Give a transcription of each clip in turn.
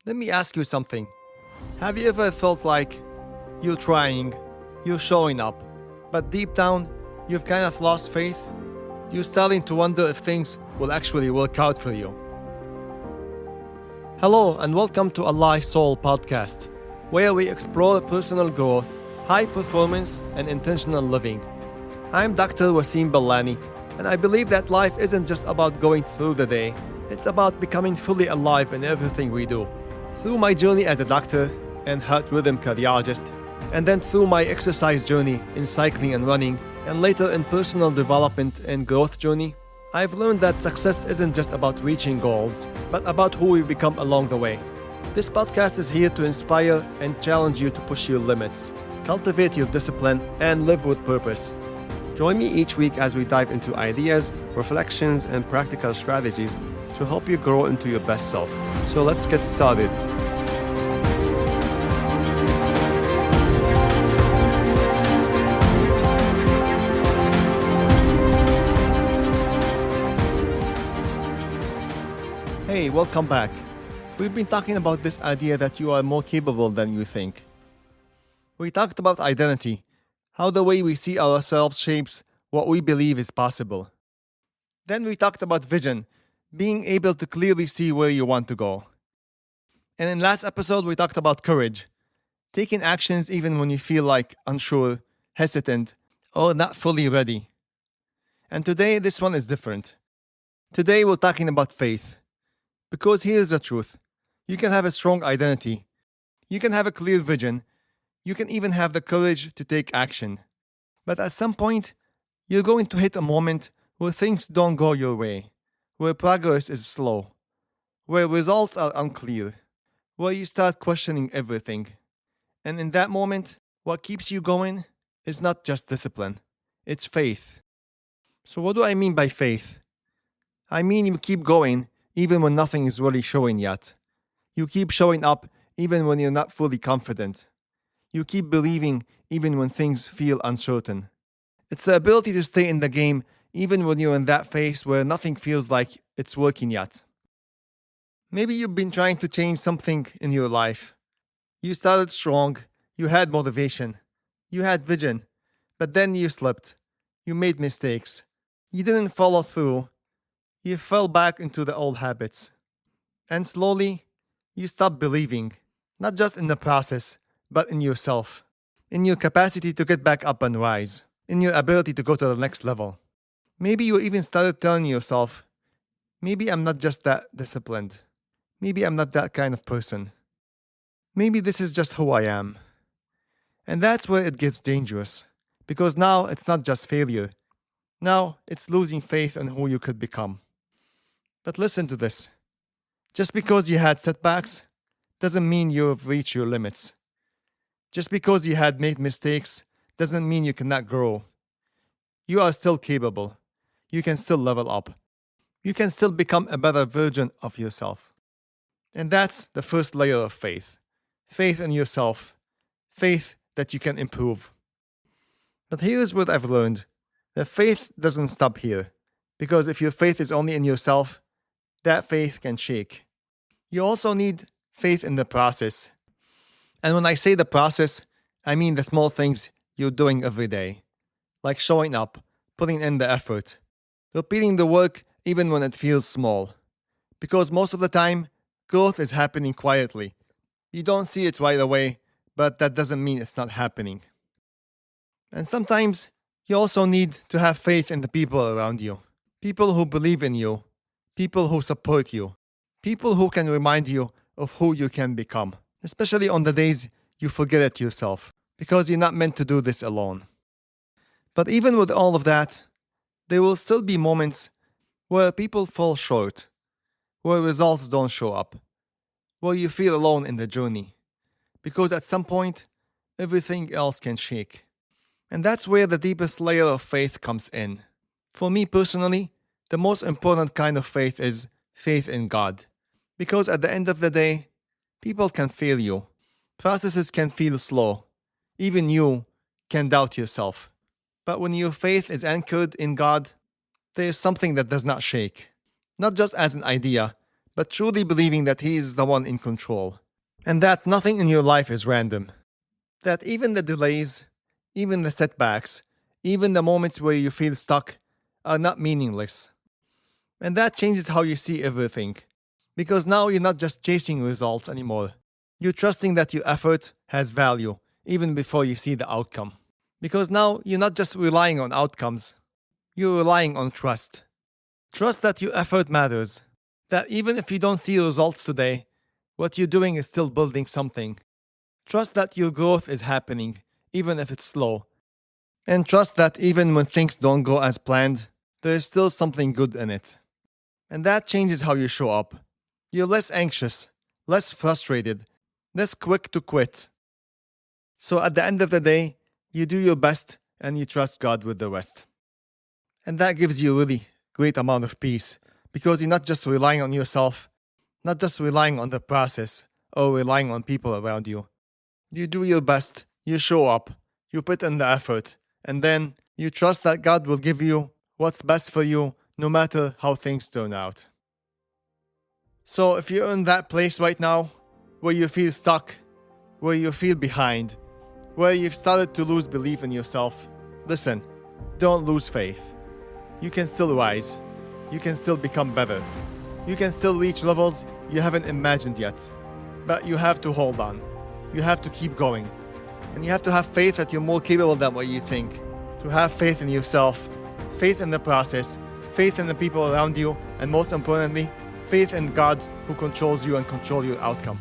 Let me ask you something. Have you ever felt like you're trying, you're showing up, but deep down, you've kind of lost faith? You're starting to wonder if things will actually work out for you. Hello, and welcome to Alive Soul podcast, where we explore personal growth, high performance, and intentional living. I'm Dr. Wasim Ballani, and I believe that life isn't just about going through the day, it's about becoming fully alive in everything we do. Through my journey as a doctor and heart rhythm cardiologist, and then through my exercise journey in cycling and running, and later in personal development and growth journey, I've learned that success isn't just about reaching goals, but about who we become along the way. This podcast is here to inspire and challenge you to push your limits, cultivate your discipline, and live with purpose. Join me each week as we dive into ideas, reflections, and practical strategies to help you grow into your best self. So let's get started. Hey, welcome back. We've been talking about this idea that you are more capable than you think. We talked about identity, how the way we see ourselves shapes what we believe is possible. Then we talked about vision, being able to clearly see where you want to go. And in last episode, we talked about courage, taking actions even when you feel like unsure, hesitant, or not fully ready. And today, this one is different. Today, we're talking about faith. Because here's the truth. You can have a strong identity. You can have a clear vision. You can even have the courage to take action. But at some point, you're going to hit a moment where things don't go your way, where progress is slow, where results are unclear, where you start questioning everything. And in that moment, what keeps you going is not just discipline, it's faith. So what do I mean by faith? I mean you keep going even when nothing is really showing yet. You keep showing up even when you're not fully confident. You keep believing even when things feel uncertain. It's the ability to stay in the game even when you're in that phase where nothing feels like it's working yet. Maybe you've been trying to change something in your life. You started strong, you had motivation, you had vision, but then you slipped. You made mistakes. You didn't follow through. You fell back into the old habits. And slowly, you stopped believing, not just in the process, but in yourself, in your capacity to get back up and rise, in your ability to go to the next level. Maybe you even started telling yourself, maybe I'm not just that disciplined. Maybe I'm not that kind of person. Maybe this is just who I am. And that's where it gets dangerous, because now it's not just failure. Now it's losing faith in who you could become. But listen to this. Just because you had setbacks doesn't mean you've reached your limits. Just because you had made mistakes doesn't mean you cannot grow. You are still capable. You can still level up. You can still become a better version of yourself. And that's the first layer of faith. Faith in yourself. Faith that you can improve. But here's what I've learned. That faith doesn't stop here. Because if your faith is only in yourself, that faith can shake. You also need faith in the process. And when I say the process, I mean the small things you're doing every day. Like showing up, putting in the effort, repeating the work even when it feels small. Because most of the time, growth is happening quietly. You don't see it right away, but that doesn't mean it's not happening. And sometimes, you also need to have faith in the people around you. People who believe in you. People who support you. People who can remind you of who you can become. Especially on the days you forget it yourself. Because you're not meant to do this alone. But even with all of that, there will still be moments where people fall short. Where results don't show up. Where you feel alone in the journey. Because at some point, everything else can shake. And that's where the deepest layer of faith comes in. For me personally, the most important kind of faith is faith in God. Because at the end of the day, people can fail you. Processes can feel slow. Even you can doubt yourself. But when your faith is anchored in God, there is something that does not shake. Not just as an idea, but truly believing that He is the one in control, and that nothing in your life is random. That even the delays, even the setbacks, even the moments where you feel stuck are not meaningless. And that changes how you see everything. Because now you're not just chasing results anymore. You're trusting that your effort has value, even before you see the outcome. Because now you're not just relying on outcomes, you're relying on trust. Trust that your effort matters. That even if you don't see results today, what you're doing is still building something. Trust that your growth is happening, even if it's slow. And trust that even when things don't go as planned, there is still something good in it. And that changes how you show up. You're less anxious, less frustrated, less quick to quit. So at the end of the day, you do your best and you trust God with the rest. And that gives you a really great amount of peace because you're not just relying on yourself, not just relying on the process or relying on people around you. You do your best, you show up, you put in the effort, and then you trust that God will give you what's best for you no matter how things turn out. So if you're in that place right now where you feel stuck, where you feel behind, where you've started to lose belief in yourself, listen, don't lose faith. You can still rise. You can still become better. You can still reach levels you haven't imagined yet. But you have to hold on. You have to keep going. And you have to have faith that you're more capable than what you think. To have faith in yourself, faith in the process, faith in the people around you, and most importantly, faith in God who controls you and controls your outcome.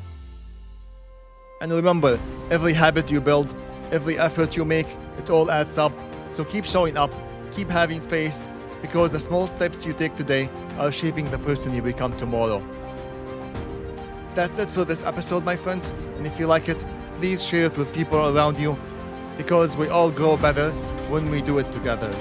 And remember, every habit you build, every effort you make, it all adds up. So keep showing up, keep having faith, because the small steps you take today are shaping the person you become tomorrow. That's it for this episode, my friends. And if you like it, please share it with people around you, because we all grow better when we do it together.